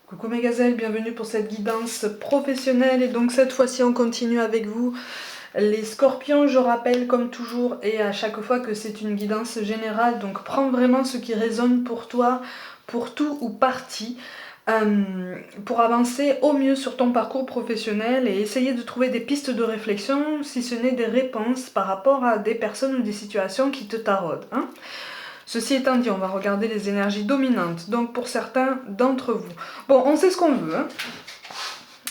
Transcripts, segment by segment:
Coucou mes gazelles, bienvenue pour cette guidance professionnelle et donc cette fois-ci on continue avec vous les scorpions. Je rappelle comme toujours et à chaque fois que c'est une guidance générale, donc prends vraiment ce qui résonne pour toi, pour tout ou partie, pour avancer au mieux sur ton parcours professionnel et essayer de trouver des pistes de réflexion, si ce n'est des réponses par rapport à des personnes ou des situations qui te taraudent, hein. Ceci étant dit, on va regarder les énergies dominantes, donc pour certains d'entre vous. Bon, on sait ce qu'on veut, hein.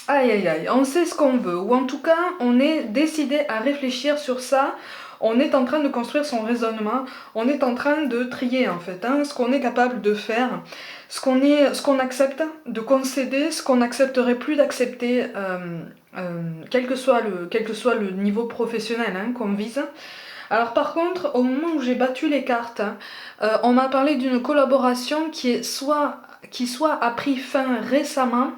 Aïe aïe aïe, on sait ce qu'on veut, ou en tout cas, on est décidé à réfléchir sur ça, on est en train de construire son raisonnement, on est en train de trier en fait, hein, ce qu'on est capable de faire, ce qu'on accepte de concéder, ce qu'on n'accepterait plus d'accepter, quel que soit le niveau professionnel, hein, qu'on vise. Alors par contre, au moment où j'ai battu les cartes, on m'a parlé d'une collaboration qui soit a pris fin récemment,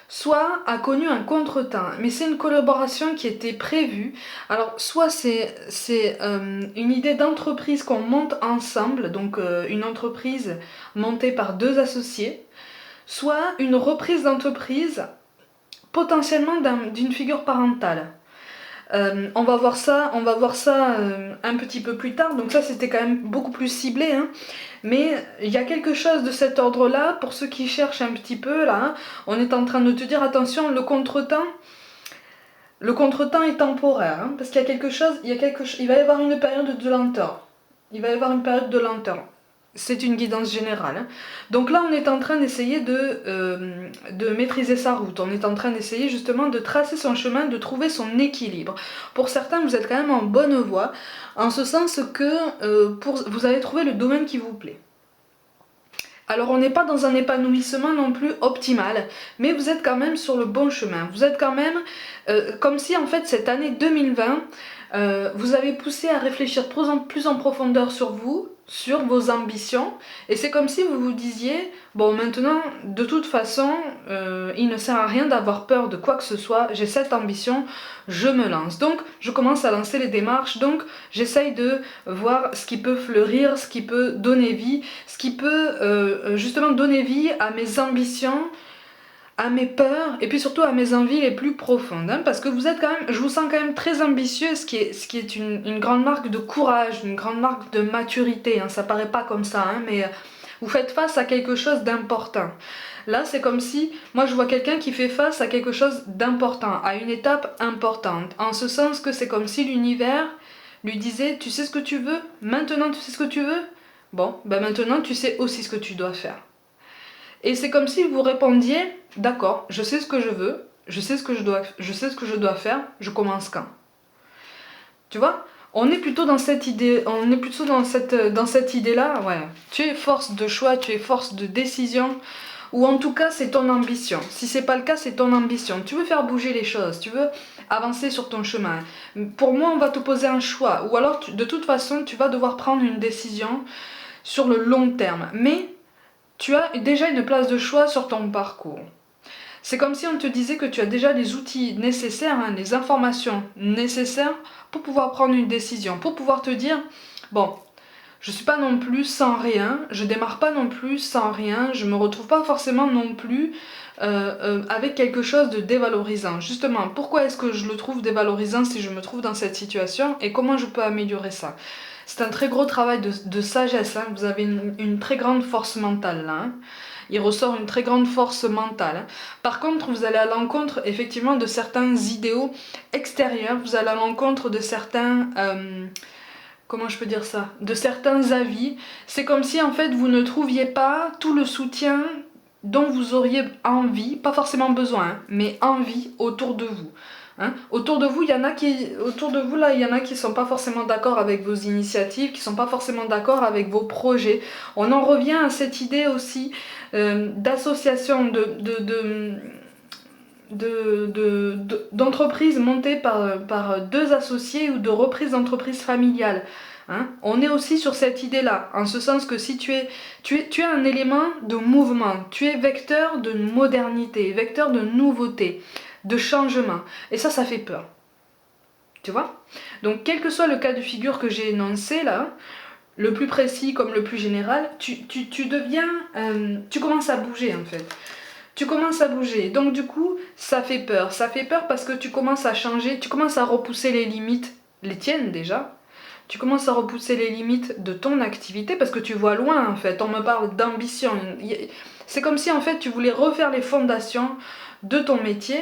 soit a connu un contretemps. Mais c'est une collaboration qui était prévue. Alors soit c'est une idée d'entreprise qu'on monte ensemble, donc une entreprise montée par deux associés, soit une reprise d'entreprise potentiellement d'une figure parentale. On va voir ça un petit peu plus tard, donc ça c'était quand même beaucoup plus ciblé, hein. Mais il y a quelque chose de cet ordre-là, pour ceux qui cherchent un petit peu, là, hein, on est en train de te dire, attention, le contretemps est temporaire, hein, parce qu'il y a quelque chose, il va y avoir une période de lenteur. Il va y avoir une période de lenteur. C'est une guidance générale, hein. Donc là, on est en train d'essayer de maîtriser sa route. On est en train d'essayer justement de tracer son chemin, de trouver son équilibre. Pour certains, vous êtes quand même en bonne voie, en ce sens que vous avez trouvé le domaine qui vous plaît. Alors on n'est pas dans un épanouissement non plus optimal, mais vous êtes quand même sur le bon chemin. Vous êtes quand même comme si en fait cette année 2020, vous avez poussé à réfléchir plus en profondeur sur vous, sur vos ambitions, et c'est comme si vous vous disiez, bon maintenant de toute façon, il ne sert à rien d'avoir peur de quoi que ce soit, j'ai cette ambition, je me lance. Donc je commence à lancer les démarches, donc j'essaye de voir ce qui peut fleurir, ce qui peut donner vie, ce qui peut justement donner vie à mes ambitions, à mes peurs et puis surtout à mes envies les plus profondes, hein, parce que vous êtes quand même, je vous sens quand même très ambitieux, ce qui est une grande marque de courage, une grande marque de maturité, hein. Ça paraît pas comme ça, hein, mais vous faites face à quelque chose d'important. Là c'est comme si, moi je vois quelqu'un qui fait face à quelque chose d'important, à une étape importante, en ce sens que c'est comme si l'univers lui disait, tu sais ce que tu veux, maintenant tu sais ce que tu veux, bon, ben maintenant tu sais aussi ce que tu dois faire. Et c'est comme si vous répondiez, d'accord, je sais ce que je veux, je sais ce que je dois faire, je commence quand. Tu vois, on est plutôt dans cette idée, dans cette idée-là, ouais. Tu es force de choix, tu es force de décision, ou en tout cas c'est ton ambition. Si c'est pas le cas, c'est ton ambition. Tu veux faire bouger les choses, tu veux avancer sur ton chemin. Pour moi, on va te poser un choix, ou alors de toute façon, tu vas devoir prendre une décision sur le long terme. Mais tu as déjà une place de choix sur ton parcours. C'est comme si on te disait que tu as déjà les outils nécessaires, hein, les informations nécessaires pour pouvoir prendre une décision, pour pouvoir te dire, bon, je suis pas non plus sans rien, je démarre pas non plus sans rien, je me retrouve pas forcément non plus avec quelque chose de dévalorisant. Justement, pourquoi est-ce que je le trouve dévalorisant si je me trouve dans cette situation et comment je peux améliorer ça? C'est un très gros travail de sagesse, hein. Vous avez une très grande force mentale là, hein. Il ressort une très grande force mentale, hein. Par contre, vous allez à l'encontre effectivement de certains idéaux extérieurs, vous allez à l'encontre de certains... comment je peux dire ça? De certains avis. C'est comme si en fait vous ne trouviez pas tout le soutien dont vous auriez envie, pas forcément besoin, hein, mais envie autour de vous. Hein, autour de vous, il y en a qui sont pas forcément d'accord avec vos initiatives, qui sont pas forcément d'accord avec vos projets. On en revient à cette idée aussi d'association, d'entreprises montées par deux associés ou de reprise d'entreprise familiale. Hein, on est aussi sur cette idée-là, en ce sens que si tu es un élément de mouvement, tu es vecteur de modernité, vecteur de nouveauté, de changement. Et ça fait peur. Tu vois? Donc quel que soit le cas de figure que j'ai énoncé là, le plus précis comme le plus général, tu deviens... tu commences à bouger en fait. tu commences à bouger. Donc du coup, ça fait peur. Ça fait peur parce que tu commences à changer, tu commences à repousser les limites, les tiennes déjà. Tu commences à repousser les limites de ton activité parce que tu vois loin en fait. On me parle d'ambition. C'est comme si en fait tu voulais refaire les fondations de ton métier,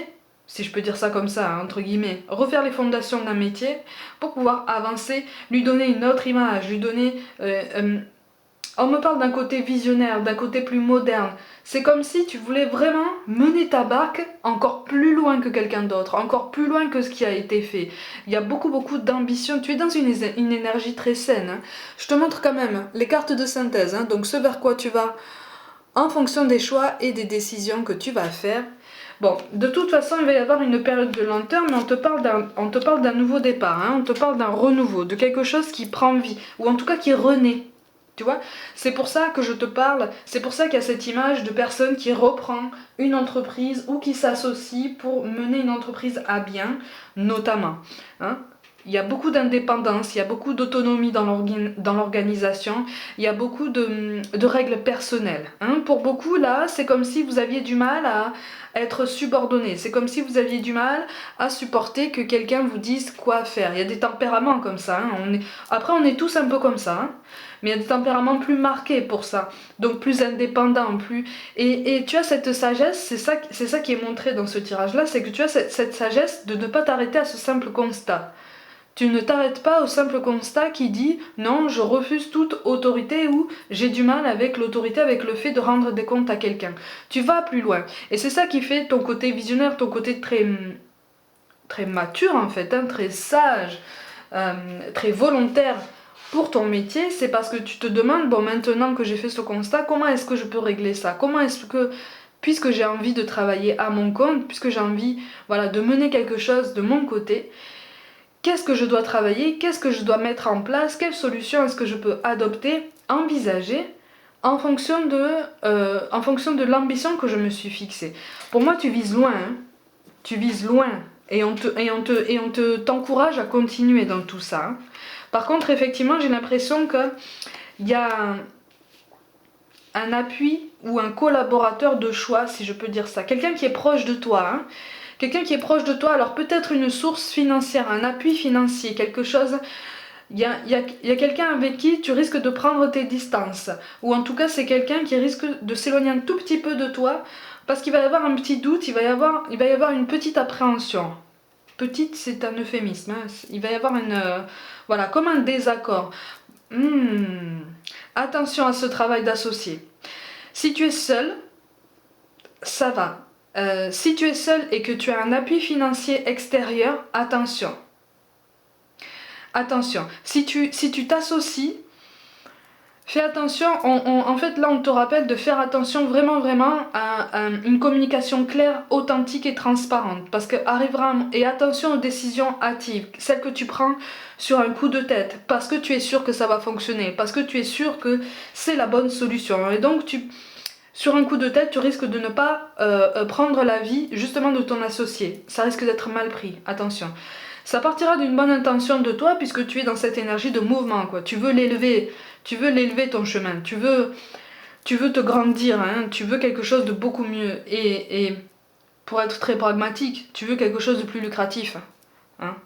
si je peux dire ça comme ça, hein, entre guillemets, refaire les fondations d'un métier pour pouvoir avancer, lui donner une autre image, lui donner... on me parle d'un côté visionnaire, d'un côté plus moderne. C'est comme si tu voulais vraiment mener ta barque encore plus loin que quelqu'un d'autre, encore plus loin que ce qui a été fait. Il y a beaucoup d'ambition. Tu es dans une énergie très saine. Hein. Je te montre quand même les cartes de synthèse, hein, donc ce vers quoi tu vas en fonction des choix et des décisions que tu vas faire. Bon, de toute façon, il va y avoir une période de lenteur, mais on te parle d'un nouveau départ, hein, on te parle d'un renouveau, de quelque chose qui prend vie, ou en tout cas qui renaît. Tu vois, c'est pour ça que je te parle, c'est pour ça qu'il y a cette image de personne qui reprend une entreprise ou qui s'associe pour mener une entreprise à bien, notamment. Hein. Il y a beaucoup d'indépendance, il y a beaucoup d'autonomie dans l'organisation, il y a beaucoup de règles personnelles. Hein. Pour beaucoup, là, c'est comme si vous aviez du mal à être subordonné. C'est comme si vous aviez du mal à supporter que quelqu'un vous dise quoi faire. Il y a des tempéraments comme ça. Hein. Après, on est tous un peu comme ça. Hein. Mais il y a des tempéraments plus marqués pour ça. Donc plus indépendants, plus... Et tu as cette sagesse, c'est ça qui est montré dans ce tirage-là, c'est que tu as cette sagesse de ne pas t'arrêter à ce simple constat. Tu ne t'arrêtes pas au simple constat qui dit non, je refuse toute autorité ou j'ai du mal avec l'autorité, avec le fait de rendre des comptes à quelqu'un. Tu vas plus loin. Et c'est ça qui fait ton côté visionnaire, ton côté très mature en fait, hein, très sage, très volontaire pour ton métier. C'est parce que tu te demandes, bon maintenant que j'ai fait ce constat, comment est-ce que je peux régler ça? Comment est-ce que... Puisque j'ai envie de travailler à mon compte, puisque j'ai envie voilà, de mener quelque chose de mon côté, qu'est-ce que je dois travailler, qu'est-ce que je dois mettre en place, quelle solution est-ce que je peux adopter, envisager en fonction de l'ambition que je me suis fixée. Pour moi, tu vises loin, hein. Tu vises loin et on t'encourage à continuer dans tout ça. Hein. Par contre, effectivement, j'ai l'impression qu'il y a un appui ou un collaborateur de choix, si je peux dire ça. Quelqu'un qui est proche de toi, hein. Quelqu'un qui est proche de toi, alors peut-être une source financière, un appui financier, quelque chose... Il y a quelqu'un avec qui tu risques de prendre tes distances. Ou en tout cas, c'est quelqu'un qui risque de s'éloigner un tout petit peu de toi parce qu'il va y avoir un petit doute, il va y avoir une petite appréhension. Petite, c'est un euphémisme. Hein. Il va y avoir voilà, comme un désaccord. Attention à ce travail d'associé. Si tu es seul, ça va. Si tu es seul et que tu as un appui financier extérieur, attention. Attention, si tu t'associes, fais attention, en fait là on te rappelle de faire attention vraiment à une communication claire, authentique et transparente. Parce que et attention aux décisions hâtives, celles que tu prends sur un coup de tête, parce que tu es sûr que ça va fonctionner, parce que tu es sûr que c'est la bonne solution. Et donc sur un coup de tête, tu risques de ne pas prendre l'avis justement de ton associé. Ça risque d'être mal pris, attention. Ça partira d'une bonne intention de toi puisque tu es dans cette énergie de mouvement, quoi. Tu veux l'élever ton chemin, tu veux te grandir, hein. Tu veux quelque chose de beaucoup mieux. Et pour être très pragmatique, tu veux quelque chose de plus lucratif, hein.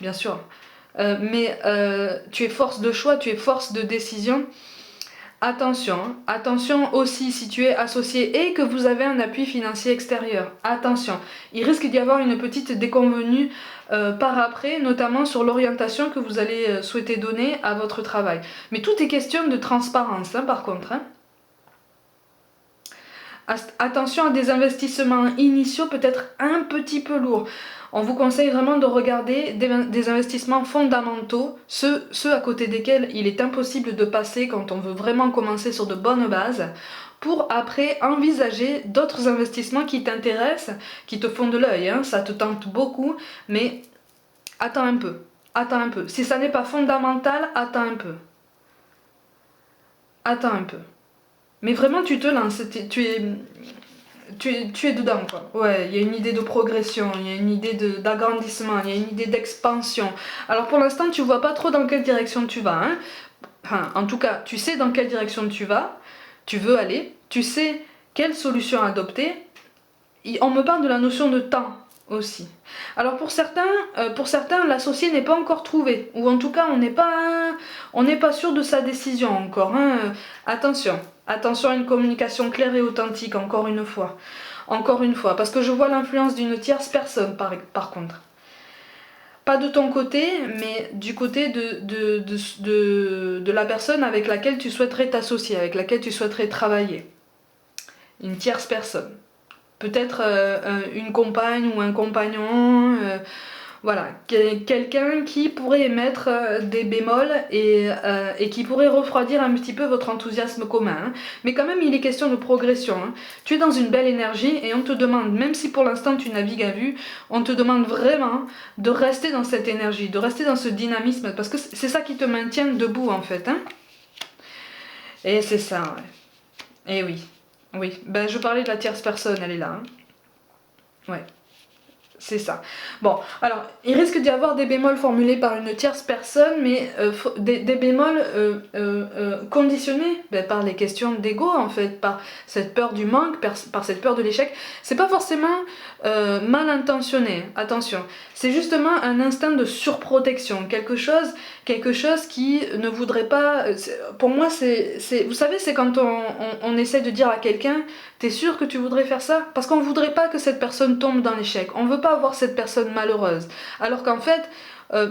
Bien sûr. Mais tu es force de choix, tu es force de décision. Attention, hein. Attention aussi si tu es associé et que vous avez un appui financier extérieur. Attention, il risque d'y avoir une petite déconvenue par après, notamment sur l'orientation que vous allez souhaiter donner à votre travail. Mais tout est question de transparence, hein, par contre. Hein. Attention à des investissements initiaux peut-être un petit peu lourds. On vous conseille vraiment de regarder des investissements fondamentaux, ceux à côté desquels il est impossible de passer quand on veut vraiment commencer sur de bonnes bases, pour après envisager d'autres investissements qui t'intéressent, qui te font de l'œil, hein, ça te tente beaucoup, mais attends un peu, attends un peu. Si ça n'est pas fondamental, attends un peu. Attends un peu. Mais vraiment tu te lances, tu es dedans quoi. Ouais, il y a une idée de progression, il y a une idée d'agrandissement, il y a une idée d'expansion. Alors pour l'instant tu vois pas trop dans quelle direction tu vas. Hein. Enfin, en tout cas, tu sais dans quelle direction tu vas, tu veux aller, tu sais quelle solution adopter? On me parle de la notion de temps aussi. Alors pour certains, l'associé n'est pas encore trouvé, ou en tout cas on n'est pas sûr de sa décision encore. Hein. Attention à une communication claire et authentique, encore une fois, parce que je vois l'influence d'une tierce personne par contre. Pas de ton côté, mais du côté de la personne avec laquelle tu souhaiterais t'associer, avec laquelle tu souhaiterais travailler. Une tierce personne. Peut-être une compagne ou un compagnon, voilà, quelqu'un qui pourrait émettre des bémols et qui pourrait refroidir un petit peu votre enthousiasme commun. Hein. Mais quand même, il est question de progression. Hein. Tu es dans une belle énergie et on te demande, même si pour l'instant tu navigues à vue, on te demande vraiment de rester dans cette énergie, de rester dans ce dynamisme, parce que c'est ça qui te maintient debout en fait. Hein. Et c'est ça, ouais. Et oui. Oui, ben je parlais de la tierce personne, elle est là. Hein. Ouais, c'est ça. Bon, alors, il risque d'y avoir des bémols formulés par une tierce personne, mais des bémols conditionnés par les questions d'ego, en fait, par cette peur du manque, par cette peur de l'échec. C'est pas forcément mal intentionné, attention. C'est justement un instinct de surprotection, quelque chose qui ne voudrait pas... Pour moi, vous savez, c'est quand on essaie de dire à quelqu'un, t'es sûr que tu voudrais faire ça? Parce qu'on voudrait pas que cette personne tombe dans l'échec. On veut pas avoir cette personne malheureuse. Alors qu'en fait,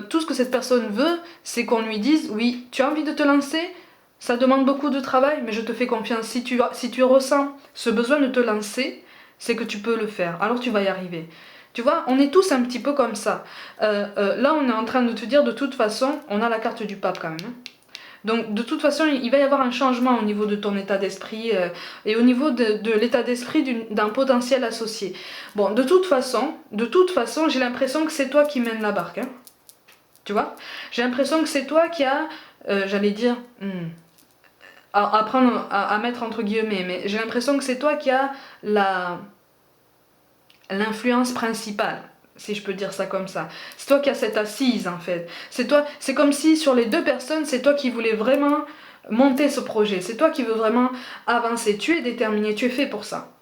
tout ce que cette personne veut, c'est qu'on lui dise, oui, tu as envie de te lancer? Ça demande beaucoup de travail, mais je te fais confiance. Si tu ressens ce besoin de te lancer, c'est que tu peux le faire. Alors tu vas y arriver. Tu vois, on est tous un petit peu comme ça. Là, on est en train de te dire, de toute façon, on a la carte du pape quand même. Hein. Donc, de toute façon, il va y avoir un changement au niveau de ton état d'esprit et au niveau de l'état d'esprit d'un potentiel associé. Bon, de toute façon, j'ai l'impression que c'est toi qui mènes la barque. Hein. Tu vois? J'ai l'impression que c'est toi qui as, j'allais dire, à prendre, à mettre entre guillemets, mais j'ai l'impression que c'est toi qui as l'influence principale, si je peux dire ça comme ça. C'est toi qui as cette assise en fait. C'est comme si sur les deux personnes, c'est toi qui voulais vraiment monter ce projet. C'est toi qui veux vraiment avancer. Tu es déterminé, tu es fait pour ça.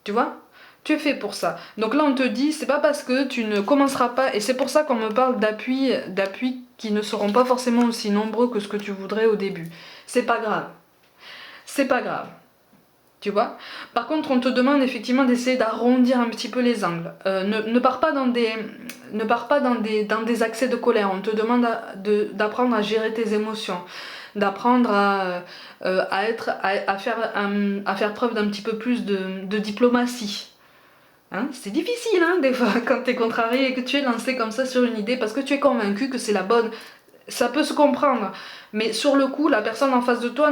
Tu vois? Tu es fait pour ça. Donc là on te dit, c'est pas parce que tu ne commenceras pas, et c'est pour ça qu'on me parle d'appui qui ne seront pas forcément aussi nombreux que ce que tu voudrais au début. C'est pas grave. C'est pas grave. Tu vois? Par contre, on te demande effectivement d'essayer d'arrondir un petit peu les angles. Ne pars pas dans des accès de colère. On te demande d'apprendre à gérer tes émotions, d'apprendre à faire preuve d'un petit peu plus de diplomatie. Hein? C'est difficile hein, des fois quand tu es contrarié et que tu es lancé comme ça sur une idée parce que tu es convaincu que c'est la bonne. Ça peut se comprendre, mais sur le coup, la personne en face de toi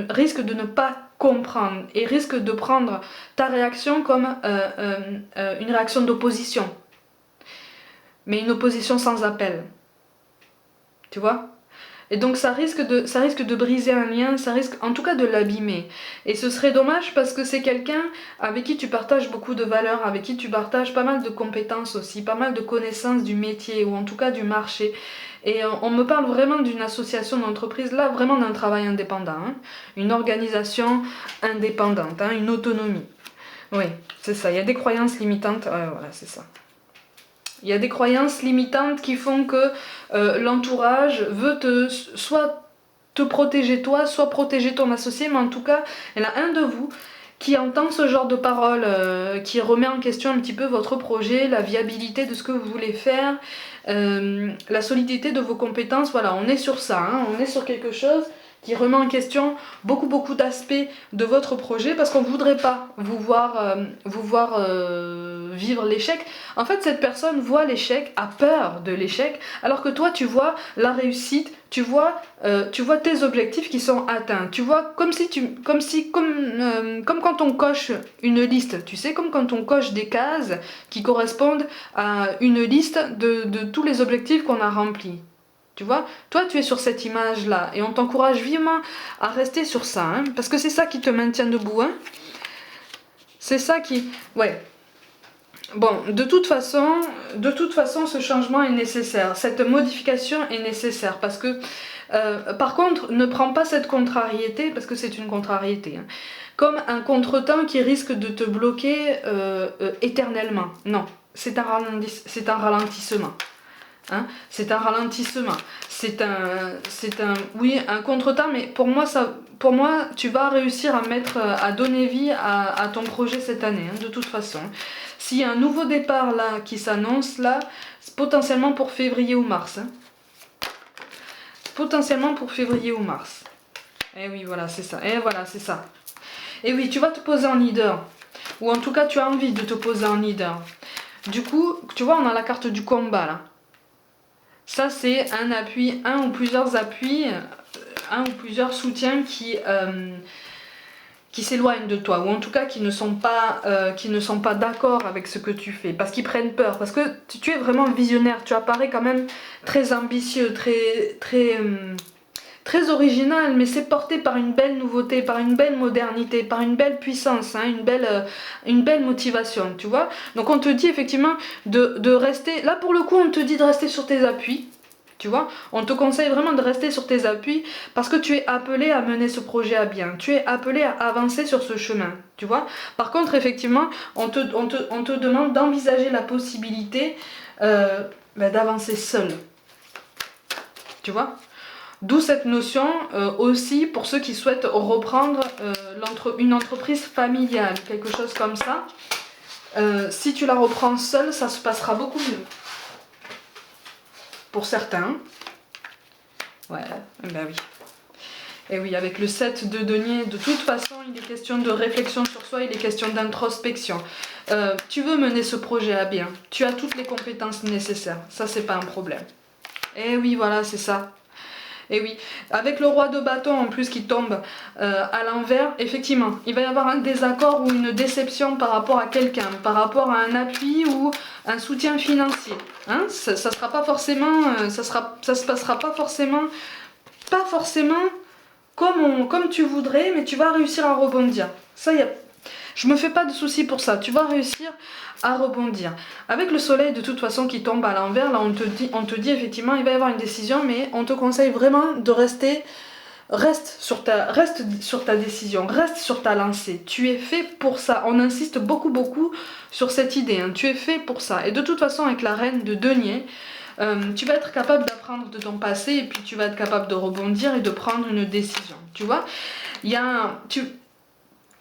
risque de ne pas comprendre et risque de prendre ta réaction comme une réaction d'opposition. Mais une opposition sans appel. Tu vois? Et donc ça risque de briser un lien, ça risque en tout cas de l'abîmer. Et ce serait dommage parce que c'est quelqu'un avec qui tu partages beaucoup de valeurs, avec qui tu partages pas mal de compétences aussi, pas mal de connaissances du métier ou en tout cas du marché. Et on me parle vraiment d'une association d'entreprise, là vraiment d'un travail indépendant, hein. Une organisation indépendante, hein, une autonomie. Oui, c'est ça, il y a des croyances limitantes, ouais, voilà, c'est ça. Il y a des croyances limitantes qui font que l'entourage veut soit te protéger toi, soit protéger ton associé, mais en tout cas, il y en a un de vous qui entend ce genre de paroles, qui remet en question un petit peu votre projet, la viabilité de ce que vous voulez faire, la solidité de vos compétences, voilà, on est sur ça, hein, on est sur quelque chose qui remet en question beaucoup d'aspects de votre projet parce qu'on ne voudrait pas vous voir vivre l'échec. En fait, cette personne voit l'échec, a peur de l'échec, alors que toi, tu vois la réussite, tu vois tes objectifs qui sont atteints. Tu vois comme quand on coche une liste, tu sais, comme quand on coche des cases qui correspondent à une liste de tous les objectifs qu'on a remplis. Tu vois, toi tu es sur cette image là et on t'encourage vivement à rester sur ça, hein, parce que c'est ça qui te maintient debout, hein. C'est ça qui... Ouais. Bon, de toute façon, ce changement est nécessaire, cette modification est nécessaire, parce que, par contre, ne prends pas cette contrariété, parce que c'est une contrariété, hein, comme un contretemps qui risque de te bloquer éternellement. Non, c'est un ralentissement. Hein, c'est un ralentissement, oui, un contretemps, mais pour moi, tu vas réussir à donner vie à ton projet cette année, hein, de toute façon. S'il y a un nouveau départ là qui s'annonce là, c'est potentiellement pour février ou mars. Hein. Potentiellement pour février ou mars. Et oui, voilà, c'est ça. Et voilà, c'est ça. Et oui, tu vas te poser en leader. Ou en tout cas, tu as envie de te poser en leader. Du coup, tu vois, on a la carte du combat là. Ça, c'est un appui, un ou plusieurs appuis, un ou plusieurs soutiens qui s'éloignent de toi, ou en tout cas qui ne sont pas d'accord avec ce que tu fais, parce qu'ils prennent peur, parce que tu es vraiment visionnaire, tu apparais quand même très ambitieux, très original, mais c'est porté par une belle nouveauté, par une belle modernité, par une belle puissance, hein, une belle motivation, tu vois. Donc on te dit effectivement de rester, là pour le coup on te dit de rester sur tes appuis, tu vois. On te conseille vraiment de rester sur tes appuis parce que tu es appelé à mener ce projet à bien, tu es appelé à avancer sur ce chemin, tu vois. Par contre effectivement on te demande d'envisager la possibilité d'avancer seul, tu vois. D'où cette notion aussi pour ceux qui souhaitent reprendre une entreprise familiale, quelque chose comme ça. Si tu la reprends seule, ça se passera beaucoup mieux. Pour certains. Ouais, ben oui. Et oui, avec le 7 de denier, de toute façon, il est question de réflexion sur soi, il est question d'introspection. Tu veux mener ce projet à bien. Tu as toutes les compétences nécessaires. Ça, c'est pas un problème. Et oui, voilà, c'est ça. Et oui, avec le roi de bâton en plus qui tombe à l'envers, effectivement, il va y avoir un désaccord ou une déception par rapport à quelqu'un, par rapport à un appui ou un soutien financier. Hein, ça sera pas forcément, ça se passera pas forcément comme tu voudrais, mais tu vas réussir à rebondir. Ça, je me fais pas de soucis pour ça. Tu vas réussir à rebondir. Avec le soleil de toute façon qui tombe à l'envers, là on te dit effectivement il va y avoir une décision, mais on te conseille vraiment de reste sur ta décision, reste sur ta lancée. Tu es fait pour ça. On insiste beaucoup sur cette idée. Hein. Tu es fait pour ça. Et de toute façon avec la reine de denier, tu vas être capable d'apprendre de ton passé et puis tu vas être capable de rebondir et de prendre une décision. Tu vois,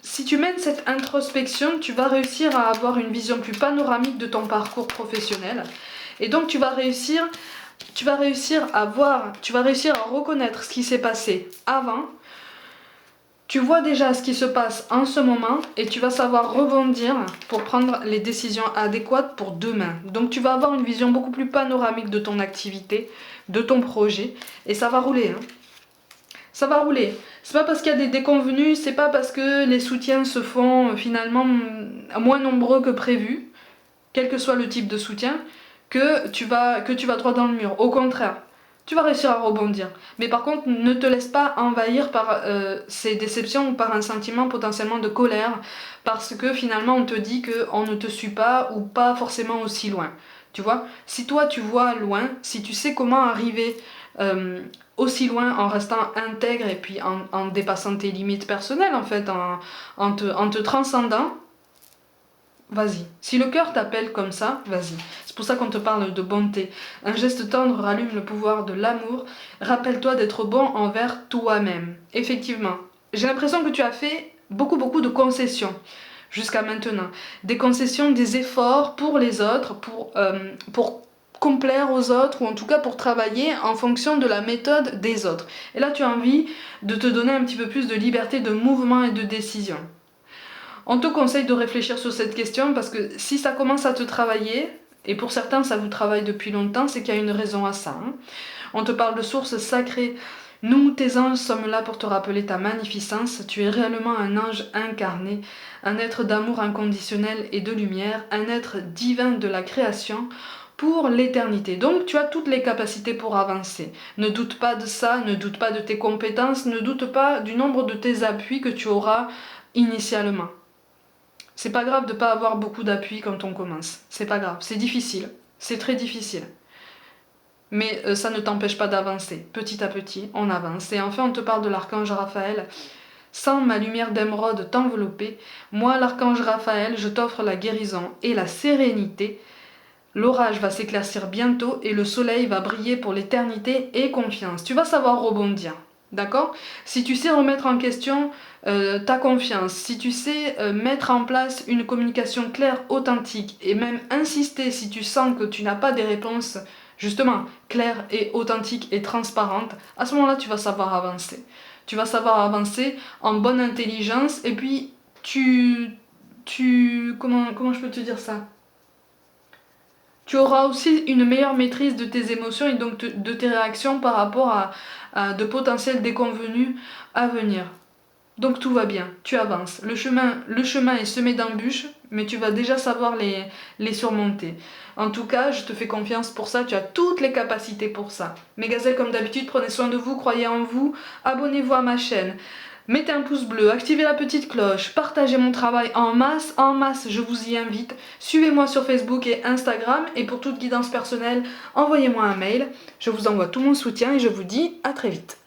si tu mènes cette introspection, tu vas réussir à avoir une vision plus panoramique de ton parcours professionnel. Et donc tu vas réussir à reconnaître ce qui s'est passé avant. Tu vois déjà ce qui se passe en ce moment et tu vas savoir rebondir pour prendre les décisions adéquates pour demain. Donc tu vas avoir une vision beaucoup plus panoramique de ton activité, de ton projet et ça va rouler. Hein. Ça va rouler. C'est pas parce qu'il y a des déconvenus, c'est pas parce que les soutiens se font finalement moins nombreux que prévu, quel que soit le type de soutien, que tu vas droit dans le mur. Au contraire, tu vas réussir à rebondir. Mais par contre, ne te laisse pas envahir par ces déceptions ou par un sentiment potentiellement de colère, parce que finalement on te dit qu'on ne te suit pas ou pas forcément aussi loin. Tu vois, si toi tu vois loin, si tu sais comment arriver aussi loin en restant intègre et puis en dépassant tes limites personnelles en fait, en te transcendant, vas-y. Si le cœur t'appelle comme ça, vas-y. C'est pour ça qu'on te parle de bonté. Un geste tendre rallume le pouvoir de l'amour. Rappelle-toi d'être bon envers toi-même. Effectivement, j'ai l'impression que tu as fait beaucoup de concessions jusqu'à maintenant. Des concessions, des efforts pour les autres, pour complaire aux autres, ou en tout cas pour travailler en fonction de la méthode des autres. Et là, tu as envie de te donner un petit peu plus de liberté de mouvement et de décision. On te conseille de réfléchir sur cette question parce que si ça commence à te travailler, et pour certains ça vous travaille depuis longtemps, c'est qu'il y a une raison à ça. Hein. On te parle de sources sacrées. Nous, tes anges, sommes là pour te rappeler ta magnificence. Tu es réellement un ange incarné, un être d'amour inconditionnel et de lumière, un être divin de la création pour l'éternité. Donc tu as toutes les capacités pour avancer. Ne doute pas de ça, ne doute pas de tes compétences, ne doute pas du nombre de tes appuis que tu auras initialement. C'est pas grave de pas avoir beaucoup d'appui quand on commence. C'est pas grave, c'est difficile. C'est très difficile. Mais ça ne t'empêche pas d'avancer. Petit à petit, on avance. Et enfin, on te parle de l'archange Raphaël. Sans ma lumière d'émeraude t'envelopper, moi l'archange Raphaël, je t'offre la guérison et la sérénité. L'orage va s'éclaircir bientôt et le soleil va briller pour l'éternité et confiance. Tu vas savoir rebondir, d'accord? Si tu sais remettre en question ta confiance, si tu sais mettre en place une communication claire, authentique et même insister si tu sens que tu n'as pas des réponses justement claires et authentiques et transparentes, à ce moment-là tu vas savoir avancer. Tu vas savoir avancer en bonne intelligence et puis comment je peux te dire ça? Tu auras aussi une meilleure maîtrise de tes émotions et donc de tes réactions par rapport à de potentiels déconvenus à venir. Donc tout va bien, tu avances. Le chemin est semé d'embûches, mais tu vas déjà savoir les surmonter. En tout cas, je te fais confiance pour ça, tu as toutes les capacités pour ça. Mes gazelles, comme d'habitude, prenez soin de vous, croyez en vous, abonnez-vous à ma chaîne. Mettez un pouce bleu, activez la petite cloche, partagez mon travail en masse, je vous y invite. Suivez-moi sur Facebook et Instagram et pour toute guidance personnelle, envoyez-moi un mail. Je vous envoie tout mon soutien et je vous dis à très vite.